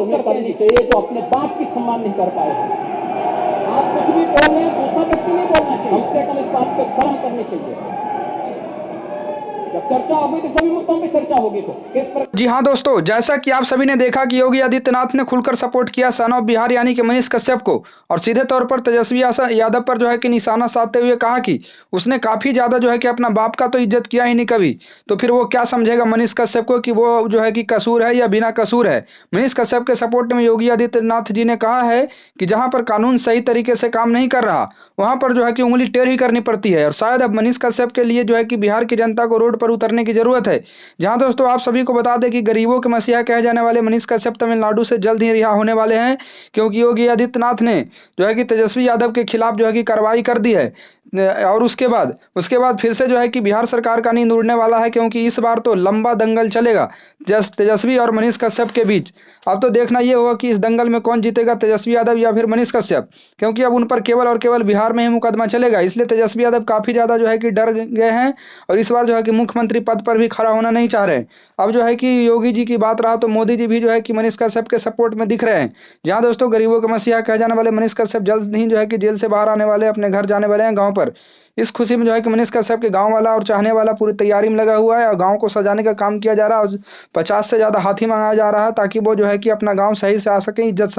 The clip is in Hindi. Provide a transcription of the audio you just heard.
उन्हें करनी चाहिए जो अपने बाप की सम्मान नहीं कर पाए हैं। आप कुछ भी बोल रहे हैं, दूसरा व्यक्ति नहीं बोलना चाहिए, कम से कम इस बात को शर्म करनी चाहिए। जब चर्चा होगी तो सभी मुद्दों पे चर्चा होगी। तो किस प्रकार जी हाँ दोस्तों, जैसा कि आप सभी ने देखा कि योगी आदित्यनाथ ने खुलकर सपोर्ट किया सन ऑफ बिहार यानी कि मनीष कश्यप को, और सीधे तौर पर तेजस्वी यादव पर जो है कि निशाना साधते हुए कहा कि उसने काफी ज्यादा जो है कि अपना बाप का तो इज्जत किया ही नहीं कभी, तो फिर वो क्या समझेगा मनीष कश्यप को कि वो जो है कि कसूर है या बिना कसूर है। मनीष कश्यप के सपोर्ट में योगी आदित्यनाथ जी ने कहा है कि जहां पर कानून सही तरीके से काम नहीं कर रहा वहां पर जो है कि उंगली टेढ़ी करनी पड़ती है, और शायद अब मनीष कश्यप के लिए जो है कि बिहार की जनता को रोड पर उतरने की जरूरत है। जहां दोस्तों आप सभी को बता दें कि गरीबों के मसीहा कहे जाने वाले मनीष कश्यप तमिलनाडु से जल्द ही रिहा होने वाले हैं, क्योंकि योगी आदित्यनाथ ने जो है कि तेजस्वी यादव के खिलाफ जो है कि कार्रवाई कर दी है। और उसके बाद फिर से जो है कि बिहार सरकार का नींद उड़ने वाला है, क्योंकि इस बार तो लंबा दंगल चलेगा तेजस्वी और मनीष कश्यप के बीच। अब तो देखना यह होगा कि इस दंगल में कौन जीतेगा, तेजस्वी यादव या फिर मनीष कश्यप, क्योंकि अब उन पर केवल और केवल बिहार में ही मुकदमा चलेगा। इसलिए तेजस्वी यादव काफी ज्यादा जो है कि डर गए हैं और इस बार जो है कि मुख्यमंत्री पद पर भी खड़ा होना नहीं चाह रहे। अब जो है कि योगी जी की बात रहा तो मोदी जी भी जो है कि मनीष कश्यप के सपोर्ट में दिख रहे हैं। जहां दोस्तों गरीबों के मसीहा कहे जाने वाले मनीष कश्यप जल्द ही जो है कि जेल से बाहर आने वाले, अपने घर जाने वाले हैं गांव पर। इस खुशी में जो है कि मनीष कश्यप के गांव वाला और चाहने वाला पूरी तैयारी में लगा हुआ है और गांव को सजाने का काम किया जा रहा है, और 50 से ज्यादा हाथी मंगाया जा रहा है ताकि वो जो है कि अपना गांव सही से आ सके इज्जत